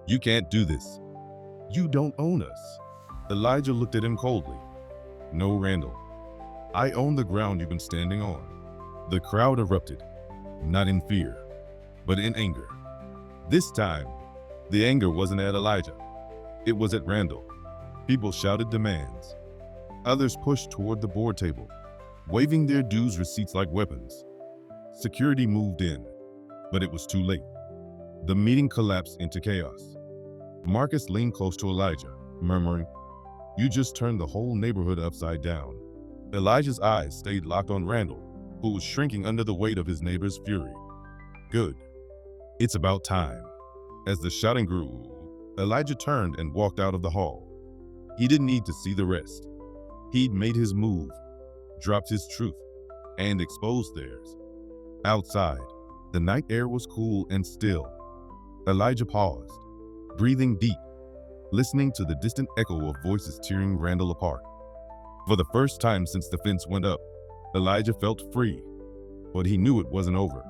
"You can't do this. You don't own us." Elijah looked at him coldly. "No, Randall. I own the ground you've been standing on." The crowd erupted, not in fear, but in anger. This time, the anger wasn't at Elijah. It was at Randall. People shouted demands. Others pushed toward the board table, waving their dues receipts like weapons. Security moved in, but it was too late. The meeting collapsed into chaos. Marcus leaned close to Elijah, murmuring, "You just turned the whole neighborhood upside down." Elijah's eyes stayed locked on Randall, who was shrinking under the weight of his neighbor's fury. "Good. It's about time." As the shouting grew, Elijah turned and walked out of the hall. He didn't need to see the rest. He'd made his move, dropped his truth, and exposed theirs. Outside, the night air was cool and still. Elijah paused, breathing deep, listening to the distant echo of voices tearing Randall apart. For the first time since the fence went up, Elijah felt free, but he knew it wasn't over.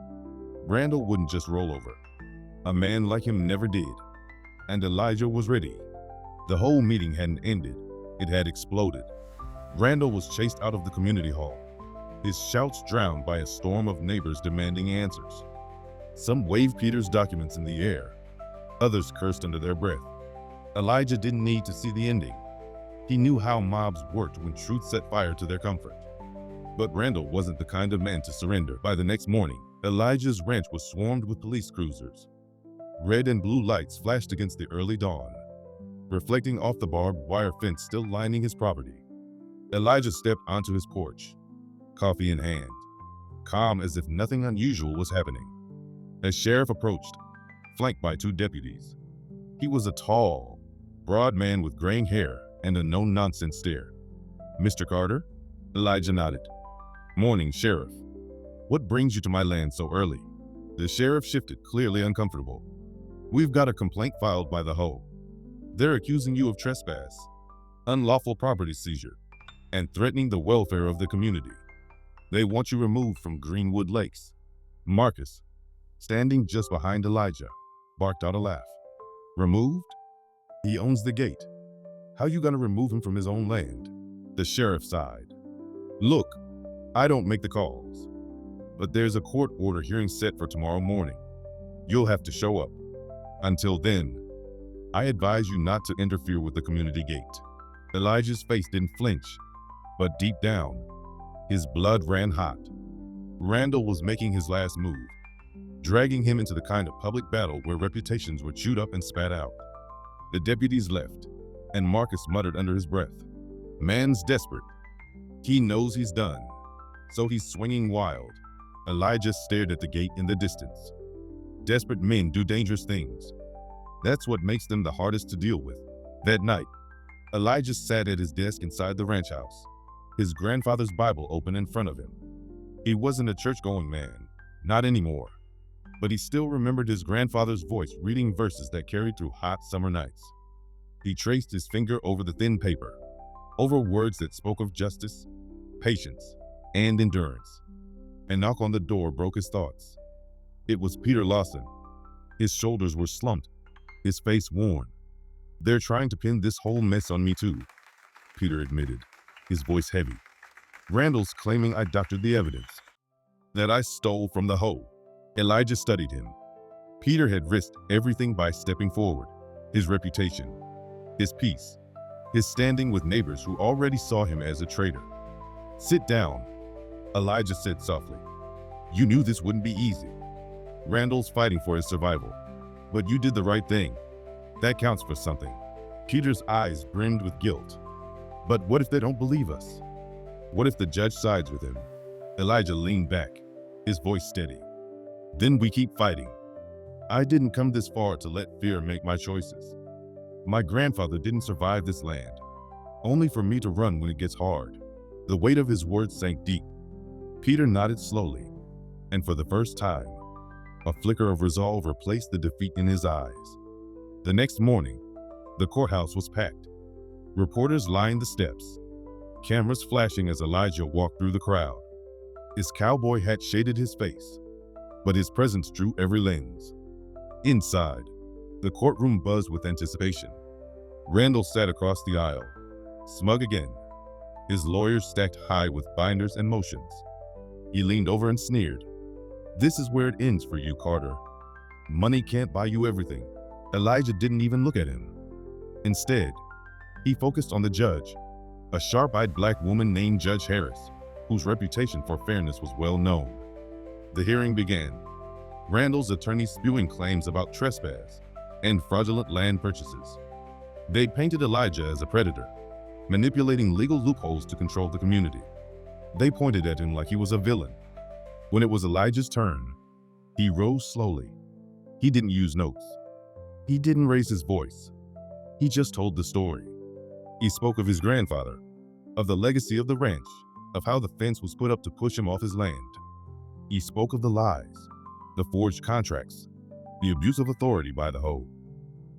Randall wouldn't just roll over. A man like him never did. And Elijah was ready. The whole meeting hadn't ended. It had exploded. Randall was chased out of the community hall, his shouts drowned by a storm of neighbors demanding answers. Some waved Peter's documents in the air. Others cursed under their breath. Elijah didn't need to see the ending. He knew how mobs worked when truth set fire to their comfort. But Randall wasn't the kind of man to surrender. By the next morning, Elijah's ranch was swarmed with police cruisers. Red and blue lights flashed against the early dawn, reflecting off the barbed wire fence still lining his property. Elijah stepped onto his porch, coffee in hand, calm as if nothing unusual was happening. As sheriff approached, flanked by 2 deputies, he was a tall, broad man with graying hair and a no-nonsense stare. "Mr. Carter?" Elijah nodded. "Morning, Sheriff. What brings you to my land so early?" The sheriff shifted, clearly uncomfortable. "We've got a complaint filed by the Hoe. They're accusing you of trespass, unlawful property seizure, and threatening the welfare of the community. They want you removed from Greenwood Lakes." Marcus, standing just behind Elijah, barked out a laugh. "Removed? He owns the gate. How you gonna remove him from his own land?" The sheriff sighed. "Look, I don't make the calls, but there's a court order hearing set for tomorrow morning. You'll have to show up. Until then, I advise you not to interfere with the community gate." Elijah's face didn't flinch, but deep down, his blood ran hot. Randall was making his last move, dragging him into the kind of public battle where reputations were chewed up and spat out. The deputies left, and Marcus muttered under his breath, "Man's desperate. He knows he's done, so he's swinging wild." Elijah stared at the gate in the distance. Desperate men do dangerous things. That's what makes them the hardest to deal with. That night, Elijah sat at his desk inside the ranch house, his grandfather's Bible open in front of him. He wasn't a church-going man, not anymore, but he still remembered his grandfather's voice reading verses that carried through hot summer nights. He traced his finger over the thin paper, over words that spoke of justice, patience, and endurance. A knock on the door broke his thoughts. It was Peter Lawson. His shoulders were slumped, his face worn. "They're trying to pin this whole mess on me too," Peter admitted, his voice heavy. "Randall's claiming I doctored the evidence, that I stole from the Hoe." Elijah studied him. Peter had risked everything by stepping forward: his reputation, his peace, his standing with neighbors who already saw him as a traitor. "Sit down," Elijah said softly. "You knew this wouldn't be easy. Randall's fighting for his survival, but you did the right thing. That counts for something." Peter's eyes brimmed with guilt. "But what if they don't believe us? What if the judge sides with him?" Elijah leaned back, his voice steady. "Then we keep fighting. I didn't come this far to let fear make my choices. My grandfather didn't survive this land, only for me to run when it gets hard." The weight of his words sank deep. Peter nodded slowly, and for the first time, a flicker of resolve replaced the defeat in his eyes. The next morning, the courthouse was packed. Reporters lined the steps, cameras flashing as Elijah walked through the crowd. His cowboy hat shaded his face, but his presence drew every lens. Inside, the courtroom buzzed with anticipation. Randall sat across the aisle, smug again, his lawyers stacked high with binders and motions. He leaned over and sneered. "This is where it ends for you, Carter. Money can't buy you everything." Elijah didn't even look at him. Instead, he focused on the judge, a sharp-eyed black woman named Judge Harris, whose reputation for fairness was well known. The hearing began, Randall's attorneys spewing claims about trespass and fraudulent land purchases. They painted Elijah as a predator, manipulating legal loopholes to control the community. They pointed at him like he was a villain. When it was Elijah's turn, he rose slowly. He didn't use notes. He didn't raise his voice. He just told the story. He spoke of his grandfather, of the legacy of the ranch, of how the fence was put up to push him off his land. He spoke of the lies, the forged contracts, the abuse of authority by the hoe.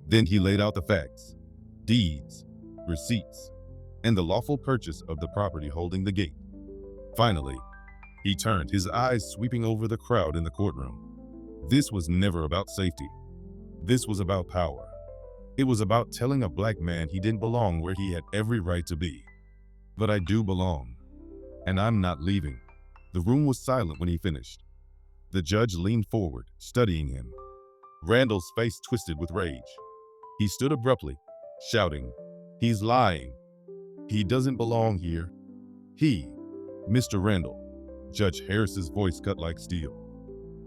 Then he laid out the facts, deeds, receipts, and the lawful purchase of the property holding the gate. Finally, he turned, his eyes sweeping over the crowd in the courtroom. This was never about safety. This was about power. It was about telling a black man he didn't belong where he had every right to be. But I do belong, and I'm not leaving. The room was silent when he finished. The judge leaned forward, studying him. Randall's face twisted with rage. He stood abruptly, shouting, "He's lying. He doesn't belong here. He, Mr. Randall." Judge Harris's voice cut like steel.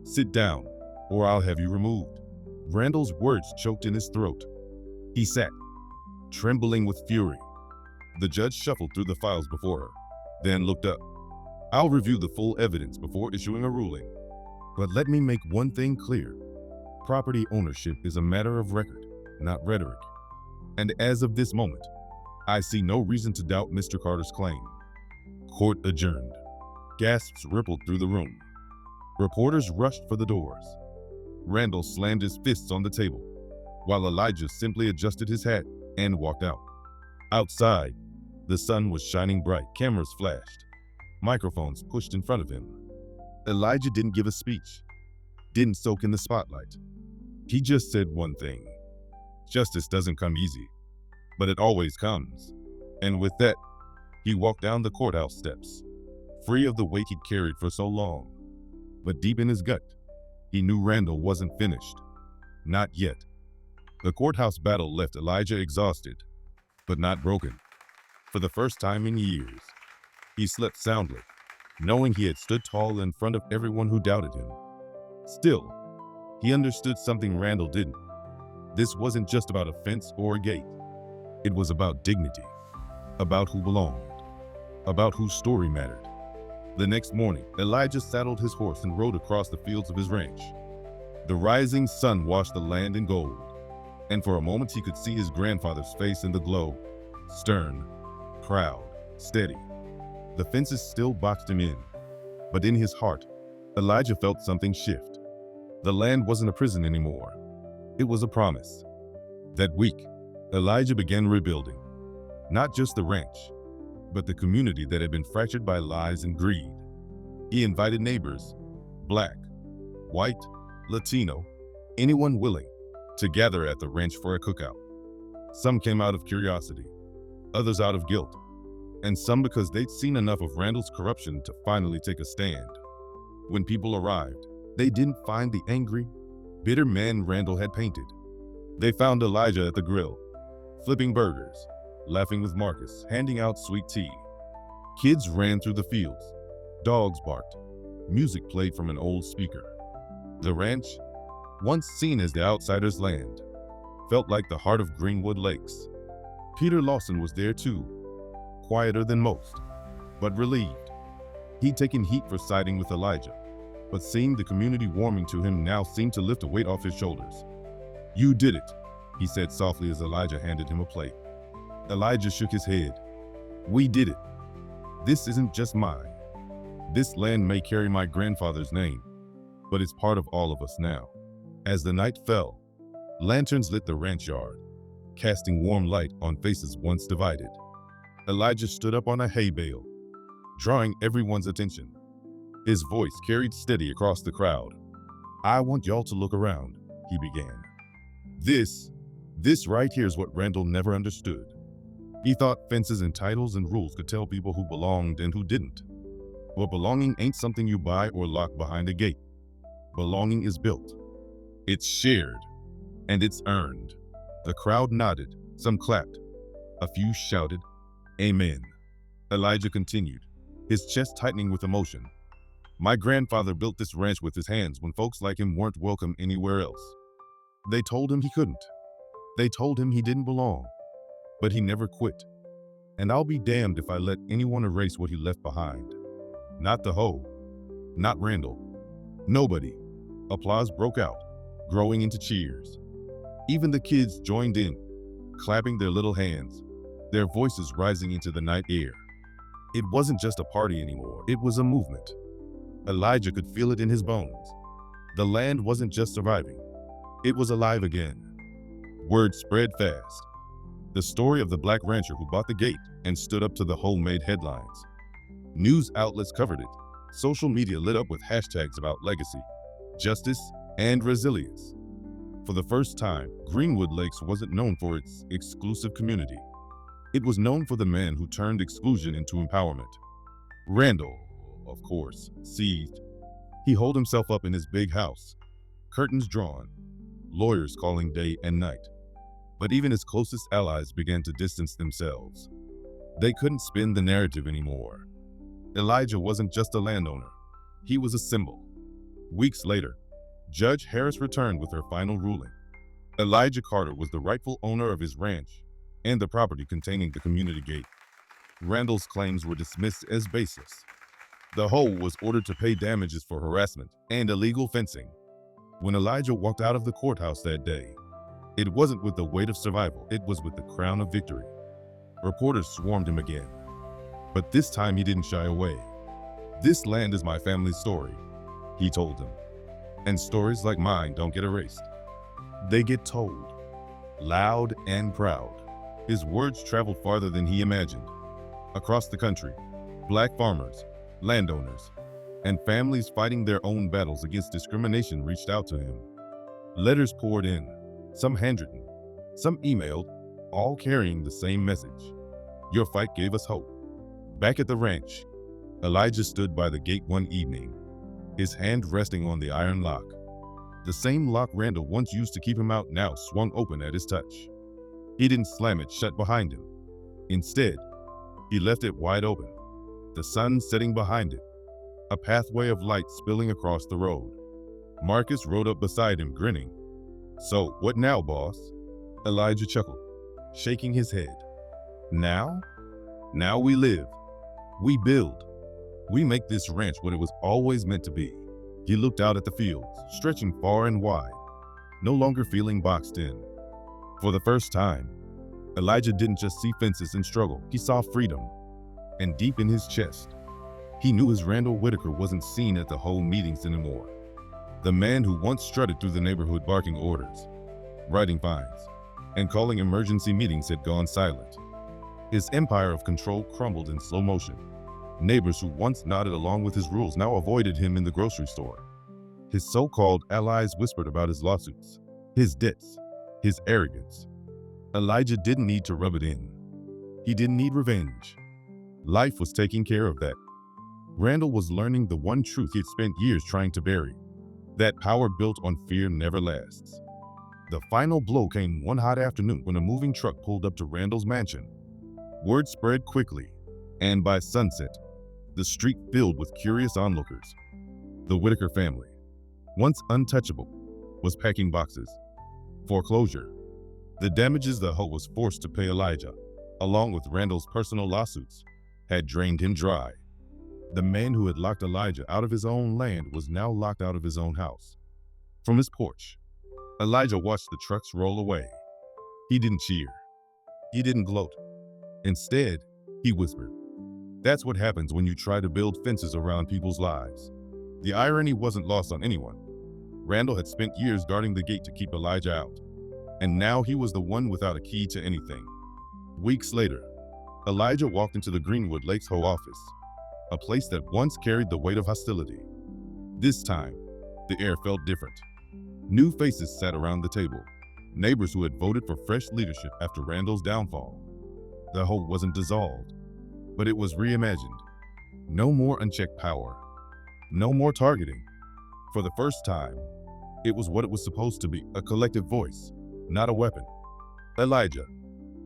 "Sit down, or I'll have you removed." Randall's words choked in his throat. He sat, trembling with fury. The judge shuffled through the files before her, then looked up. "I'll review the full evidence before issuing a ruling. But let me make one thing clear. Property ownership is a matter of record, not rhetoric. And as of this moment, I see no reason to doubt Mr. Carter's claim." Court adjourned. Gasps rippled through the room. Reporters rushed for the doors. Randall slammed his fists on the table, while Elijah simply adjusted his hat and walked out. Outside, the sun was shining bright. Cameras flashed, microphones pushed in front of him. Elijah didn't give a speech, didn't soak in the spotlight. He just said one thing: justice doesn't come easy, but it always comes. And with that, he walked down the courthouse steps, free of the weight he'd carried for so long. But deep in his gut, he knew Randall wasn't finished. Not yet. The courthouse battle left Elijah exhausted, but not broken. For the first time in years, he slept soundly, knowing he had stood tall in front of everyone who doubted him. Still, he understood something Randall didn't. This wasn't just about a fence or a gate. It was about dignity, about who belonged, about whose story mattered. The next morning, Elijah saddled his horse and rode across the fields of his ranch. The rising sun washed the land in gold, and for a moment he could see his grandfather's face in the glow, stern, proud, steady. The fences still boxed him in, but in his heart, Elijah felt something shift. The land wasn't a prison anymore. It was a promise. That week, Elijah began rebuilding, not just the ranch, but the community that had been fractured by lies and greed. He invited neighbors, black, white, Latino, anyone willing, to gather at the ranch for a cookout. Some came out of curiosity, others out of guilt, and some because they'd seen enough of Randall's corruption to finally take a stand. When people arrived, they didn't find the angry, bitter man Randall had painted. They found Elijah at the grill, flipping burgers, laughing with Marcus, handing out sweet tea. Kids ran through the fields, dogs barked, music played from an old speaker. The ranch, once seen as the outsider's land, felt like the heart of Greenwood Lakes. Peter Lawson was there too, quieter than most, but relieved. He'd taken heat for siding with Elijah, but seeing the community warming to him now seemed to lift a weight off his shoulders. "You did it," he said softly as Elijah handed him a plate. Elijah shook his head. "We did it. This isn't just mine. This land may carry my grandfather's name, but it's part of all of us now." As the night fell, lanterns lit the ranch yard, casting warm light on faces once divided. Elijah stood up on a hay bale, drawing everyone's attention. His voice carried steady across the crowd. "I want y'all to look around," he began. This right here is what Randall never understood. He thought fences and titles and rules could tell people who belonged and who didn't. But belonging ain't something you buy or lock behind a gate. Belonging is built. It's shared. And it's earned. The crowd nodded, some clapped. A few shouted, "Amen." Elijah continued, his chest tightening with emotion. "My grandfather built this ranch with his hands when folks like him weren't welcome anywhere else. They told him he couldn't. They told him he didn't belong. But he never quit. And I'll be damned if I let anyone erase what he left behind. Not the hoe. Not Randall. Nobody." Applause broke out, growing into cheers. Even the kids joined in, clapping their little hands, their voices rising into the night air. It wasn't just a party anymore, it was a movement. Elijah could feel it in his bones. The land wasn't just surviving, it was alive again. Word spread fast. The story of the black rancher who bought the gate and stood up to the whole made headlines. News outlets covered it. Social media lit up with hashtags about legacy, justice, and resilience. For the first time, Greenwood Lakes wasn't known for its exclusive community. It was known for the man who turned exclusion into empowerment. Randall, of course, seized. He holed himself up in his big house, curtains drawn, lawyers calling day and night. But even his closest allies began to distance themselves. They couldn't spin the narrative anymore. Elijah wasn't just a landowner, he was a symbol. Weeks later, Judge Harris returned with her final ruling. Elijah Carter was the rightful owner of his ranch and the property containing the community gate. Randall's claims were dismissed as baseless. The Hoe was ordered to pay damages for harassment and illegal fencing. When Elijah walked out of the courthouse that day, it wasn't with the weight of survival, it was with the crown of victory. Reporters swarmed him again. But this time he didn't shy away. "This land is my family's story," he told them. "And stories like mine don't get erased. They get told, loud and proud." His words traveled farther than he imagined. Across the country, black farmers, landowners, and families fighting their own battles against discrimination reached out to him. Letters poured in, some handwritten, some emailed, all carrying the same message. "Your fight gave us hope." Back at the ranch, Elijah stood by the gate one evening, his hand resting on the iron lock. The same lock Randall once used to keep him out now swung open at his touch. He didn't slam it shut behind him. Instead, he left it wide open, the sun setting behind it, a pathway of light spilling across the road. Marcus rode up beside him, grinning. "So, what now, boss?" Elijah chuckled, shaking his head. "Now? Now we live. We build. We make this ranch what it was always meant to be." He looked out at the fields, stretching far and wide, no longer feeling boxed in. For the first time, Elijah didn't just see fences and struggle, he saw freedom. And deep in his chest, he knew his Randall Whitaker wasn't seen at the whole meetings anymore. The man who once strutted through the neighborhood barking orders, writing fines, and calling emergency meetings had gone silent. His empire of control crumbled in slow motion. Neighbors who once nodded along with his rules now avoided him in the grocery store. His so-called allies whispered about his lawsuits, his debts, his arrogance. Elijah didn't need to rub it in. He didn't need revenge. Life was taking care of that. Randall was learning the one truth he had spent years trying to bury: that power built on fear never lasts. The final blow came one hot afternoon when a moving truck pulled up to Randall's mansion. Word spread quickly, and by sunset, the street filled with curious onlookers. The Whitaker family, once untouchable, was packing boxes. Foreclosure. The damages the Hoe was forced to pay Elijah, along with Randall's personal lawsuits, had drained him dry. The man who had locked Elijah out of his own land was now locked out of his own house. From his porch, Elijah watched the trucks roll away. He didn't cheer. He didn't gloat. Instead, he whispered, "That's what happens when you try to build fences around people's lives." The irony wasn't lost on anyone. Randall had spent years guarding the gate to keep Elijah out, and now he was the one without a key to anything. Weeks later, Elijah walked into the Greenwood Lakes Hoe office, a place that once carried the weight of hostility. This time, the air felt different. New faces sat around the table, neighbors who had voted for fresh leadership after Randall's downfall. The Hoe wasn't dissolved, but it was reimagined. No more unchecked power. No more targeting. For the first time, it was what it was supposed to be, a collective voice, not a weapon. "Elijah,"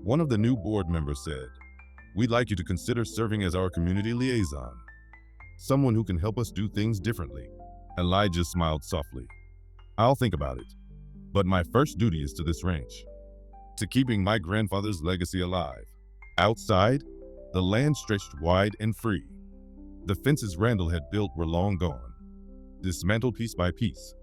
one of the new board members said, "we'd like you to consider serving as our community liaison. Someone who can help us do things differently." Elijah smiled softly. "I'll think about it. But my first duty is to this ranch, to keeping my grandfather's legacy alive." Outside, the land stretched wide and free. The fences Randall had built were long gone, dismantled piece by piece.